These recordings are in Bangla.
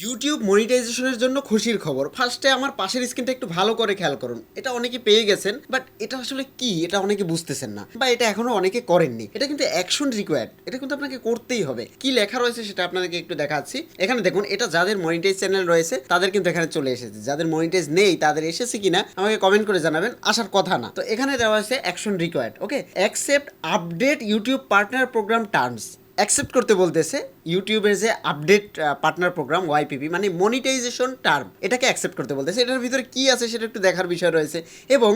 ইউটিউব মনিটাইজেশনের জন্য খুশির খবর। ফার্স্টে আমার পাশের স্ক্রিনটা একটু ভালো করে খেয়াল করুন। এটা অনেকে পেয়ে গেছেন, বাট এটা আসলে কি এটা অনেকে বুঝতেছেন না, বা এটা এখনো অনেকে করেননি। এটা কিন্তু অ্যাকশন রিকোয়ার্ড, এটা কিন্তু আপনাকে করতেই হবে। কি লেখা রয়েছে সেটা আপনাদেরকে একটু দেখাচ্ছি। এখানে দেখুন, এটা যাদের মনিটাইজ চ্যানেল রয়েছে তাদের কিন্তু এখানে চলে এসেছে। যাদের মনিটাইজ নেই তাদের এসেছে কিনা আমাকে কমেন্ট করে জানাবেন, আসার কথা না। তো এখানে দেওয়া আছে action required, okay. Accept update YouTube partner program terms. Accept করতে বলতেছে ইউটিউবের যে আপডেট পার্টনার প্রোগ্রাম ওয়াইপিপি, মানে মনিটাইজেশন টার্ম, এটাকে অ্যাকসেপ্ট করতে বলতেছে। এটার ভিতরে কি আছে সেটা একটু দেখার বিষয় রয়েছে। এবং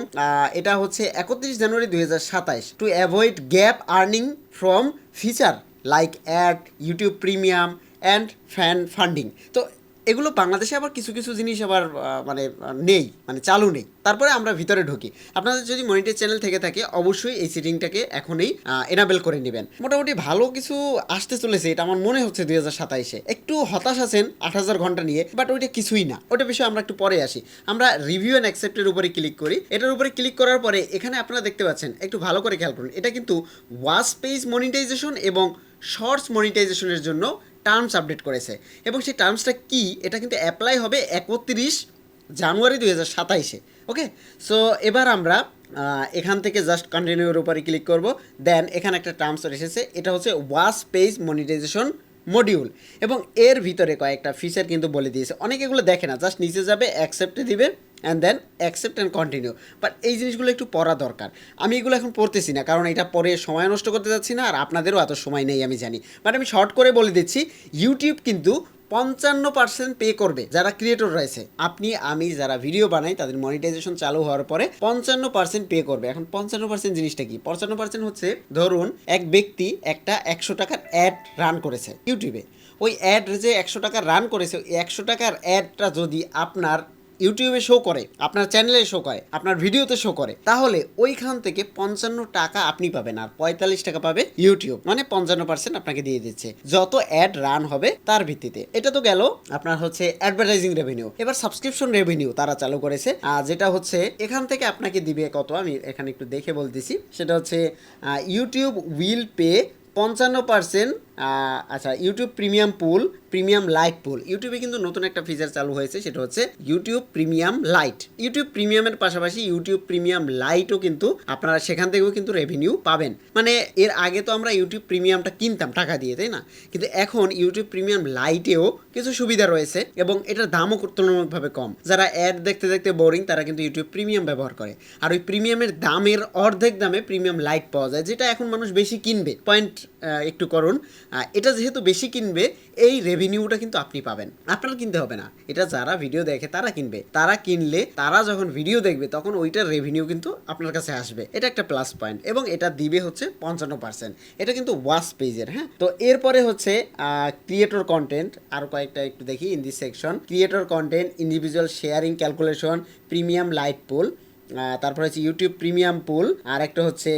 এটা হচ্ছে 31 জানুয়ারি 2027, to avoid gap earning from feature like ad, YouTube premium and fan funding. তো এগুলো বাংলাদেশে আবার কিছু কিছু জিনিস আবার নেই, মানে চালু নেই। তারপরে আমরা ভিতরে ঢুকি। আপনাদের যদি মনিটাইজ চ্যানেল থেকে থাকে অবশ্যই এই সেটিংটাকে এখনই এনাবেল করে নেবেন। মোটামুটি ভালো কিছু আসতে চলেছে, এটা আমার মনে হচ্ছে 2027-এ। একটু হতাশ আছেন 8,000 ঘন্টা নিয়ে, বাট ওইটা কিছুই না, ওটা বিষয়ে আমরা একটু পরে আসি। আমরা রিভিউ অ্যান্ড অ্যাকসেপ্টের উপরে ক্লিক করি। এটার উপরে ক্লিক করার পরে এখানে আপনারা দেখতে পাচ্ছেন, একটু ভালো করে খেয়াল করুন, এটা কিন্তু ওয়াচ পেজ মনিটাইজেশন এবং শর্টস মনিটাইজেশনের জন্য টার্মস আপডেট করেছে। এবং সেই টার্মসটা কি, এটা কিন্তু অ্যাপ্লাই হবে 31 জানুয়ারি 2027-এ, ওকে। সো এবার আমরা এখান থেকে জাস্ট কন্টিনিউর উপরে ক্লিক করব। দেন এখানে একটা টার্মস এসেছে, এটা হচ্ছে ওয়াচ পেজ মনিটাইজেশন মডিউল। এবং এর ভিতরে কয়েকটা ফিচার কিন্তু বলে দিয়েছে। অনেকে এগুলো দেখে না, জাস্ট নিচে যাবে, অ্যাকসেপ্টে দিবে, and then accept and continue. But এই জিনিসগুলো একটু পড়া দরকার। আমি এগুলো এখন পড়তেছি না, কারণ এটা পরে সময় নষ্ট করতে যাচ্ছি না, আর আপনাদেরও এত সময় নেই আমি জানি। বাট আমি শর্ট করে বলে দিচ্ছি, ইউটিউব কিন্তু 55% পে করবে যারা ক্রিয়েটর রয়েছে। আপনি আমি যারা ভিডিও বানাই তাদের মনিটাইজেশন চালু হওয়ার পরে 55% পে করবে। এখন 55% জিনিসটা কি? 55% হচ্ছে, ধরুন এক ব্যক্তি একটা 100 টাকার অ্যাড রান করেছে ইউটিউবে। ওই অ্যাড যে 100 টাকা রান করেছে, ওই 100 টাকার অ্যাডটা যদি আপনার ইউটিউবে শো করে, আপনার চ্যানেলে শো করে, আপনার ভিডিওতে শো করে, তাহলে ওইখান থেকে 55 টাকা আপনি পাবেন, আর 45 টাকা পাবে ইউটিউব। মানে 55% আপনাকে দিয়ে দিচ্ছে যত অ্যাড রান হবে তার ভিত্তিতে। এটা তো গেল আপনার হচ্ছে অ্যাডভার্টাইজিং রেভিনিউ। এবার সাবস্ক্রিপশন রেভিনিউ তারা চালু করেছে, যেটা হচ্ছে এখান থেকে আপনাকে দিবে কত, আমি এখানে একটু দেখে বলতেছি। সেটা হচ্ছে ইউটিউব উইল পে 55%। আচ্ছা, ইউটিউব প্রিমিয়াম পুল, প্রিমিয়াম লাইট পুল। ইউটিউবে কিন্তু নতুন একটা ফিচার চালু হয়েছে, সেটা হচ্ছে ইউটিউব প্রিমিয়াম লাইট। ইউটিউব প্রিমিয়ামের পাশাপাশি ইউটিউব প্রিমিয়াম লাইটও কিন্তু আপনারা সেখান থেকেও কিন্তু রেভিনিউ পাবেন। মানে এর আগে তো আমরা ইউটিউব প্রিমিয়ামটা কিনতাম টাকা দিয়ে, তাই না? কিন্তু এখন ইউটিউব প্রিমিয়াম লাইটেও কিছু সুবিধা রয়েছে, এবং এটার দামও তুলনামূলকভাবে কম। যারা অ্যাড দেখতে দেখতে বোরিং, তারা কিন্তু ইউটিউব প্রিমিয়াম ব্যবহার করে। আর ওই প্রিমিয়ামের দামের অর্ধেক দামে প্রিমিয়াম লাইট পাওয়া যায়, যেটা এখন মানুষ বেশি কিনবে। পয়েন্ট একটু করুন, এটা যেহেতু বেশি কিনবে, এই রেভিনিউটা কিন্তু আপনি পাবেন। আপনার কিনতে হবে না, এটা যারা ভিডিও দেখে তারা কিনবে। তারা কিনলে, তারা যখন ভিডিও দেখবে তখন ওইটার রেভিনিউ কিন্তু আপনার কাছে আসবে। এটা একটা প্লাস পয়েন্ট। এবং এটা দিবে হচ্ছে 55%। এটা কিন্তু ওয়াচ পেজের, হ্যাঁ। তো এরপরে হচ্ছে ক্রিয়েটর কন্টেন্ট। আর কয়েকটা একটু দেখি in this section. Creator content, individual sharing calculation, premium light pool, তারপর হচ্ছে ইউটিউব প্রিমিয়াম পুল, আর একটা হচ্ছে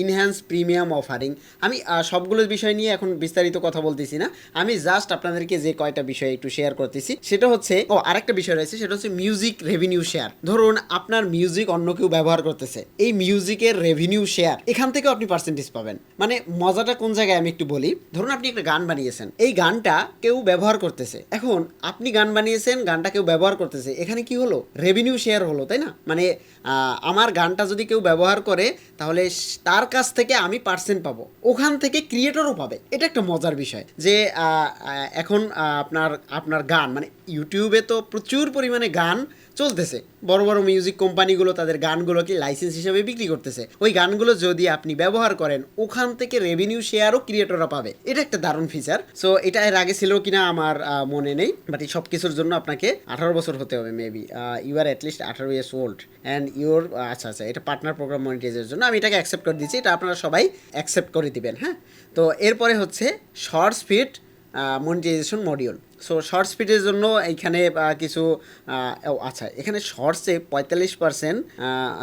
ইনহ্যান্স প্রিমিয়াম অফারিং। আমি সবগুলোর বিষয় নিয়ে এখন বিস্তারিত কথা বলতেছি না, আমি জাস্ট আপনাদেরকে যে কয়টা বিষয় একটু শেয়ার করতেছি সেটা হচ্ছে, আরেকটা বিষয় রয়েছে, সেটা হচ্ছে মিউজিক রেভিনিউ শেয়ার। ধরুন আপনার মিউজিক অন্য কেউ ব্যবহার করতেছে, এই মিউজিকের রেভিনিউ শেয়ার এখান থেকেও আপনি পার্সেন্টেজ পাবেন। মানে মজাটা কোন জায়গায় আমি একটু বলি। ধরুন আপনি একটা গান বানিয়েছেন, এই গানটা কেউ ব্যবহার করতেছে। এখন আপনি গান বানিয়েছেন, গানটা কেউ ব্যবহার করতেছে, এখানে কি হলো? রেভিনিউ শেয়ার হলো, তাই না? মানে আমার গানটা যদি কেউ ব্যবহার করে, তাহলে তার কাছ থেকে আমি পার্সেন্ট পাবো, ওখান থেকে ক্রিয়েটরও পাবে। এটা একটা মজার বিষয় যে এখন আপনার আপনার গান, মানে ইউটিউবে তো প্রচুর পরিমাণে গান চলতেছে। বড় বড় মিউজিক কোম্পানিগুলো তাদের গানগুলোকে লাইসেন্স হিসেবে বিক্রি করতেছে। ওই গানগুলো যদি আপনি ব্যবহার করেন, ওখান থেকে রেভিনিউ শেয়ারও ক্রিয়েটররা পাবে। এটা একটা দারুণ ফিচার। সো এটা এর আগে ছিল কিনা আমার মনে নেই, বাট এই সব কিছুর জন্য আপনাকে 18 বছর হতে হবে maybe. You are at least 18 years old and your, আচ্ছা আচ্ছা, এটা পার্টনার প্রোগ্রাম মনিটাইজের জন্য। আমি এটাকে অ্যাকসেপ্ট করে দিচ্ছি, এটা আপনারা সবাই অ্যাকসেপ্ট করে দিবেন, হ্যাঁ। তো এরপরে হচ্ছে shorts feed monetization module. So shorts ফিটের জন্য এইখানে কিছু আচ্ছা, এখানে শর্টসে 45%,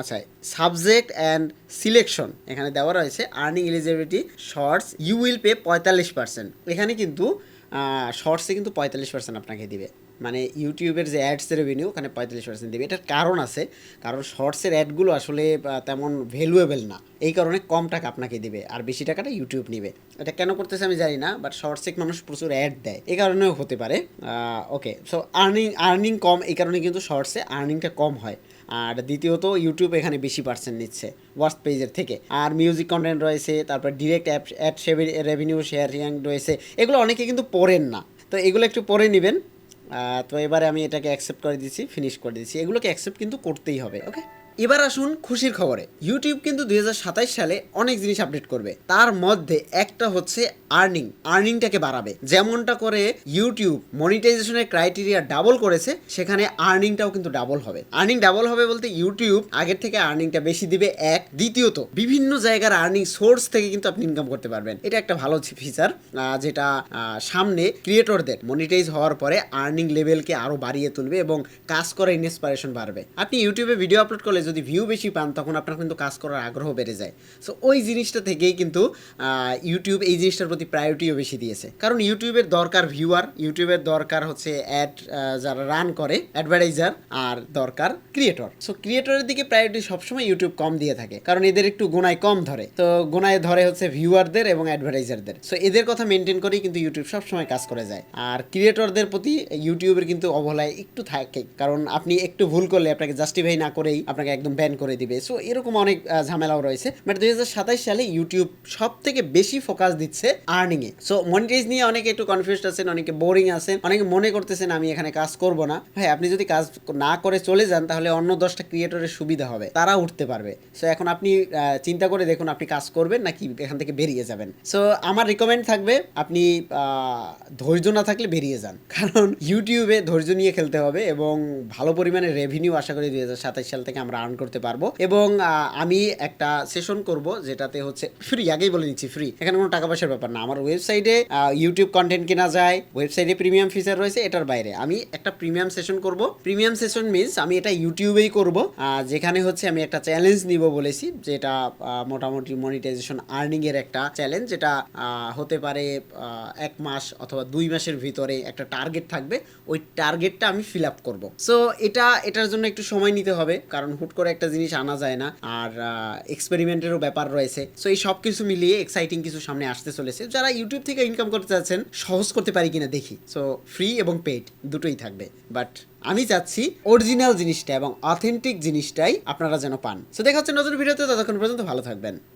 আচ্ছা, সাবজেক্ট অ্যান্ড সিলেকশন এখানে দেওয়া রয়েছে। Earning eligibility shorts you will pay 45%। এখানে কিন্তু শর্টসে কিন্তু 45% আপনাকে দিবে, মানে ইউটিউবের যে অ্যাডস রেভিনিউ ওখানে 45% দিবে। এটার কারণ আছে, কারণ শর্টসের অ্যাডগুলো আসলে তেমন ভ্যালুয়েবল না, এই কারণে কম টাকা আপনাকে দিবে আর বেশি টাকাটা ইউটিউব নিবে। এটা কেন করতেছে আমি জানি না, বাট শর্টসে মানুষ প্রচুর অ্যাড দেয়, এই কারণেও হতে পারে। ওকে, সো আর্নিং কম, এই কারণে কিন্তু শর্টসে আর্নিংটা কম হয়। আর দ্বিতীয়ত ইউটিউব এখানে বেশি পার্সেন্ট নিচ্ছে ওয়াচ পেজের থেকে। আর মিউজিক কন্টেন্ট রয়েছে, তারপর ডিরেক্ট অ্যাড রেভিনিউ শেয়ারিং রয়েছে, এগুলো অনেকে কিন্তু পড়েন না, তো এগুলো একটু পড়ে নেবেন। তো এবারে আমি এটাকে অ্যাকসেপ্ট করে দিচ্ছি, ফিনিশ করে দিচ্ছি, এগুলোকে অ্যাকসেপ্ট কিন্তু করতেই হবে। ওকে, এবার আসুন খুশির খবরে। ইউটিউব কিন্তু 2027 সালে অনেক জিনিস আপডেট করবে, তার মধ্যে একটা হচ্ছে আর্নিংটাকে বাড়াবে। যেমনটা করে ইউটিউব মনিটাইজেশনের ক্রাইটেরিয়া ডাবল করেছে, সেখানে আর্নিংটাও কিন্তু ডাবল হবে। আর্নিং ডাবল হবে বলতে ইউটিউব আগের থেকে আর্নিংটা বেশি দিবে, এক। দ্বিতীয়ত বিভিন্ন জায়গার আর্নিং সোর্স থেকে কিন্তু আপনি ইনকাম করতে পারবেন, এটা একটা ভালো ফিচার, যেটা সামনে ক্রিয়েটরদের মনিটাইজ হওয়ার পরে আর্নিং লেভেলকে আরও বাড়িয়ে তুলবে এবং কাজ করার ইন্সপিরেশন বাড়বে। আপনি ইউটিউবে ভিডিও আপলোড করলে যদি ভিউ বেশি পান, তখন আপনার কিন্তু কাজ করার আগ্রহ বেড়ে যায়। সো ওই জিনিসটা থেকেই কিন্তু ইউটিউব এই জিনিসটার প্রতি প্রায়োরিটিও বেশি দিয়েছে, কারণ ইউটিউবের দরকার ভিউয়ার, ইউটিউবের দরকার হচ্ছে অ্যাড যারা রান করে অ্যাডভার্টাইজার, আর দরকার ক্রিয়েটর। সো ক্রিয়েটরের দিকে প্রায়োরিটি সবসময় ইউটিউব কম দিয়ে থাকে, কারণ এদের একটু গোনায় কম ধরে, তো গোনায় ধরে হচ্ছে ভিউয়ারদের এবং অ্যাডভার্টাইজারদের। সো এদের কথা মেনটেন করেই কিন্তু ইউটিউব সবসময় কাজ করে যায়। আর ক্রিয়েটরদের প্রতি ইউটিউবের কিন্তু অবহেলায় একটু থাকে, কারণ আপনি একটু ভুল করলে আপনাকে জাস্টিফাই না করেই আপনাকে একদম ব্যান করে দিবে। সো এরকম অনেক ঝামেলাও রয়েছে। বাট 2027 সালে ইউটিউব সব থেকে বেশি ফোকাস দিচ্ছে আর্নিংয়ে। সো মনিটাইজ নিয়ে অনেকে একটু কনফিউজড আছেন, অনেকে বোরিং আছেন, অনেকে মনে করতেছেন আমি এখানে কাজ করব না। ভাই, আপনি যদি কাজ না করে চলে যান, তাহলে অন্য 10টা ক্রিয়েটরের সুবিধা হবে, তারা উঠতে পারবে। সো এখন আপনি চিন্তা করে দেখুন আপনি কাজ করবেন নাকি এখান থেকে বেরিয়ে যাবেন। সো আমার রিকমেন্ড থাকবে আপনি ধৈর্য না থাকলে বেরিয়ে যান, কারণ ইউটিউবে ধৈর্য নিয়ে খেলতে হবে এবং ভালো পরিমাণে রেভিনিউ আশা করি 2027 সাল থেকে আমরা আর্ন করতে পারবো। এবং আমি একটা সেশন করব যেটাতে হচ্ছে ফ্রি, আগেই বলে নিচ্ছি ফ্রি, এখানে কোনো টাকা পয়সার ব্যাপার না। আমার ওয়েবসাইটে ইউটিউব কন্টেন্ট কেনা যায়, ওয়েবসাইটে প্রিমিয়াম ফিচার রয়েছে, এটার বাইরে আমি একটা প্রিমিয়াম সেশন করব। প্রিমিয়াম সেশন মিনস আমি এটা ইউটিউবেই করব, যেখানে হচ্ছে আমি একটা চ্যালেঞ্জ নিব বলেছি, যেটা মোটামুটি মনিটাইজেশন আর্নিং এর একটা চ্যালেঞ্জ, যেটা হতে পারে 1 মাস অথবা 2 মাসের ভিতরে একটা টার্গেট থাকবে, ওই টার্গেটটা আমি ফিল আপ করবো। সো এটার জন্য একটু সময় নিতে হবে, কারণ হুট করে একটা জিনিস আনা যায় না, আর এক্সপেরিমেন্টেরও ব্যাপার রয়েছে। সো এই সব কিছু মিলিয়ে এক্সাইটিং কিছু সামনে আসতে চলেছে। যারা ইউটিউব থেকে ইনকাম করতে চাচ্ছেন, সহজ করতে পারি কিনা দেখি। সো ফ্রি এবং পেইড দুটোই থাকবে, বাট আমি চাচ্ছি অরিজিনাল জিনিসটা এবং অথেন্টিক জিনিসটাই আপনারা যেন পান। সো দেখা হচ্ছে নতুন ভিডিওতে, ততক্ষণ পর্যন্ত ভালো থাকবেন।